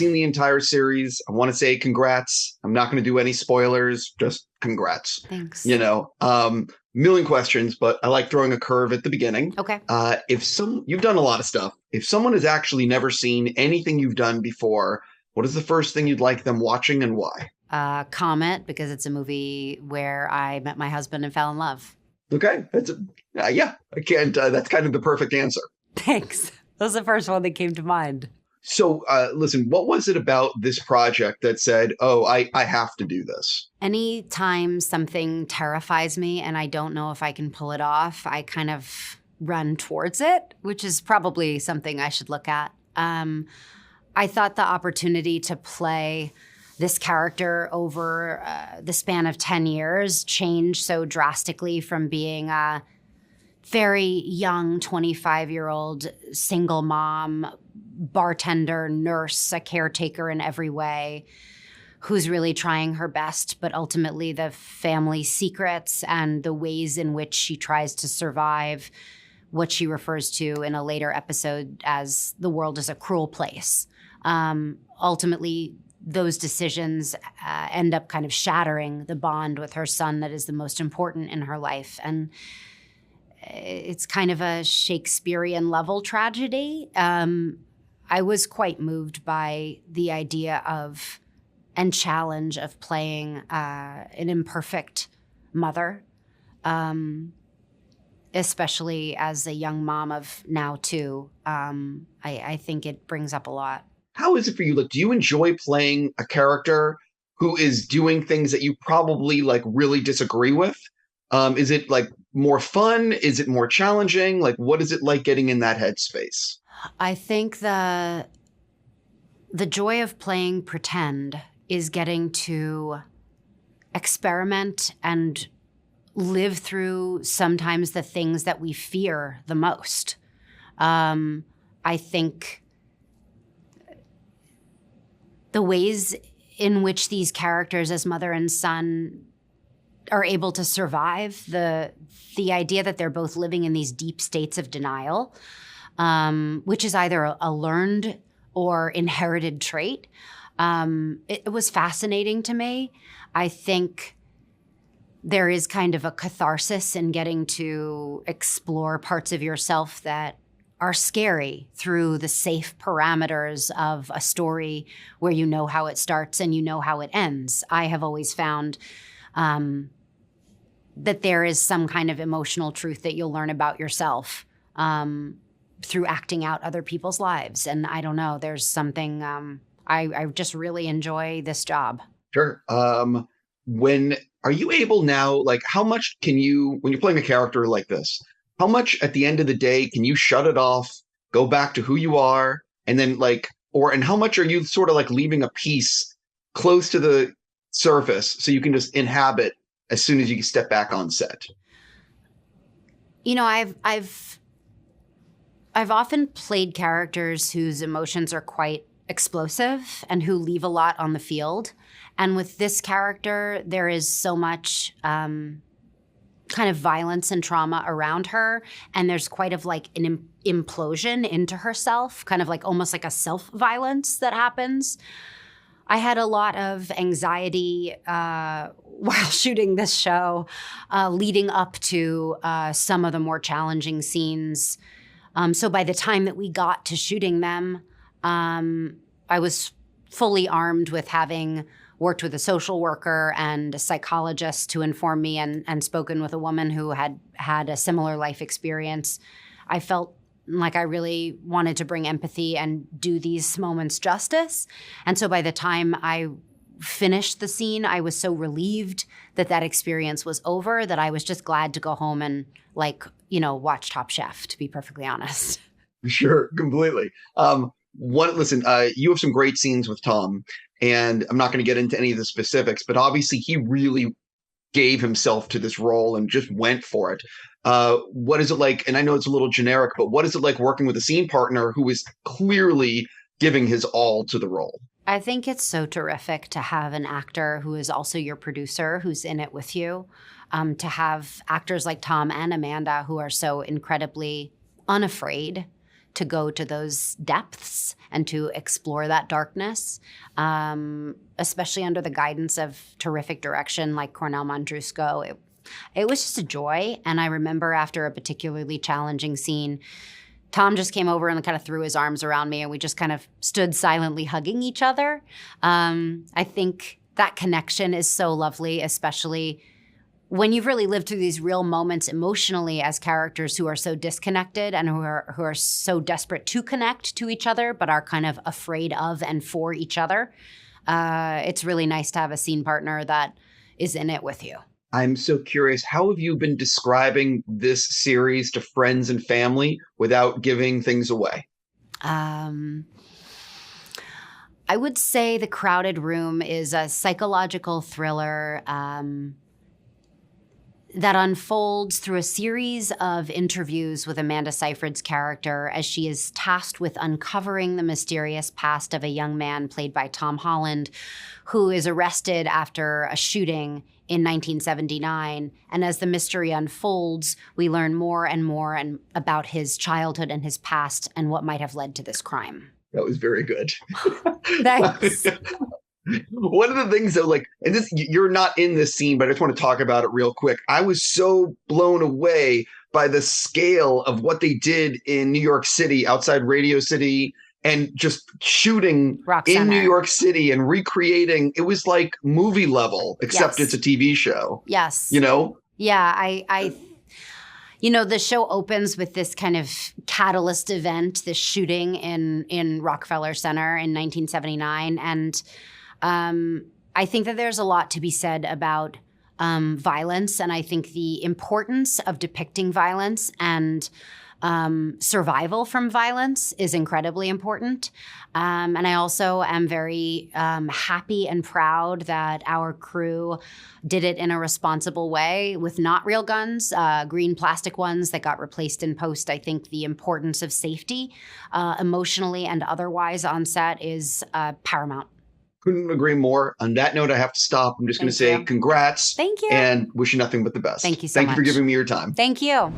seen the entire series. I want to say congrats. I'm not going to do any spoilers, just congrats. Thanks. Million questions, but I like throwing a curve at the beginning. Okay. You've done a lot of stuff. If someone has actually never seen anything you've done before, what is the first thing you'd like them watching and why? Comet, because it's a movie where I met my husband and fell in love. Okay. I can't, that's kind of the perfect answer. Thanks. That was the first one that came to mind. So, listen, what was it about this project that said, oh, I have to do this? Anytime something terrifies me and I don't know if I can pull it off, I kind of run towards it, which is probably something I should look at. I thought the opportunity to play this character over the span of 10 years changed so drastically from being a very young 25-year-old single mom, bartender, nurse, a caretaker in every way, who's really trying her best, but ultimately the family secrets and the ways in which she tries to survive what she refers to in a later episode as the world is a cruel place. Ultimately, those decisions end up kind of shattering the bond with her son that is the most important in her life. And it's kind of a Shakespearean-level tragedy. I was quite moved by the idea of and challenge of playing an imperfect mother, especially as a young mom of now two. I think it brings up a lot. How is it for you? Like, do you enjoy playing a character who is doing things that you probably like really disagree with? Is it like more fun? Is it more challenging? Like, what is it like getting in that headspace? I think the joy of playing pretend is getting to experiment and live through sometimes the things that we fear the most. I think the ways in which these characters as mother and son are able to survive, the idea that they're both living in these deep states of denial, which is either a learned or inherited trait. It was fascinating to me. I think there is kind of a catharsis in getting to explore parts of yourself that are scary through the safe parameters of a story where you know how it starts and you know how it ends. I have always found that there is some kind of emotional truth that you'll learn about yourself through acting out other people's lives. And I don't know, there's something, I just really enjoy this job. Sure. When are you able now, like how much can you, when you're playing a character like this, how much at the end of the day can you shut it off, go back to who you are, and then and how much are you sort of like leaving a piece close to the surface so you can just inhabit as soon as you step back on set? You know, I've often played characters whose emotions are quite explosive and who leave a lot on the field. And with this character, there is so much kind of violence and trauma around her. And there's quite of like an implosion into herself, kind of like almost like a self-violence that happens. I had a lot of anxiety while shooting this show, leading up to some of the more challenging scenes. So by the time that we got to shooting them, I was fully armed with having worked with a social worker and a psychologist to inform me and spoken with a woman who had had a similar life experience. I felt like I really wanted to bring empathy and do these moments justice. And so by the time I finished the scene, I was so relieved that that experience was over that I was just glad to go home and watch Top Chef, to be perfectly honest. Sure, completely. You have some great scenes with Tom, and I'm not going to get into any of the specifics, but obviously he really gave himself to this role and just went for it. What is it like? And I know it's a little generic, but what is it like working with a scene partner who is clearly giving his all to the role? I think it's so terrific to have an actor who is also your producer, who's in it with you, to have actors like Tom and Amanda who are so incredibly unafraid to go to those depths and to explore that darkness, especially under the guidance of terrific direction like Cornell Mandrusco. It was just a joy. And I remember after a particularly challenging scene, Tom just came over and kind of threw his arms around me, and we just kind of stood silently hugging each other. I think that connection is so lovely, especially when you've really lived through these real moments emotionally as characters who are so disconnected and who are so desperate to connect to each other, but are kind of afraid of and for each other. It's really nice to have a scene partner that is in it with you. I'm so curious, how have you been describing this series to friends and family without giving things away? I would say The Crowded Room is a psychological thriller that unfolds through a series of interviews with Amanda Seyfried's character as she is tasked with uncovering the mysterious past of a young man played by Tom Holland, who is arrested after a shooting in 1979. And as the mystery unfolds, we learn more and more about his childhood and his past and what might have led to this crime. That was very good. Thanks. One of the things though, like, and this, you're not in this scene, but I just want to talk about it real quick. I was so blown away by the scale of what they did in New York City, outside Radio City, and just shooting in New York City and recreating. It was like movie level, except It's a TV show. Yes. You know? Yeah, I the show opens with this kind of catalyst event, this shooting in Rockefeller Center in 1979. And I think that there's a lot to be said about violence. And I think the importance of depicting violence and survival from violence is incredibly important. And I also am very happy and proud that our crew did it in a responsible way with not real guns, green plastic ones that got replaced in post. I think the importance of safety, emotionally and otherwise on set is paramount. Couldn't agree more. On that note, I have to stop. I'm just going to say congrats. Thank you. And wish you nothing but the best. Thank you so much. Thank you for giving me your time. Thank you.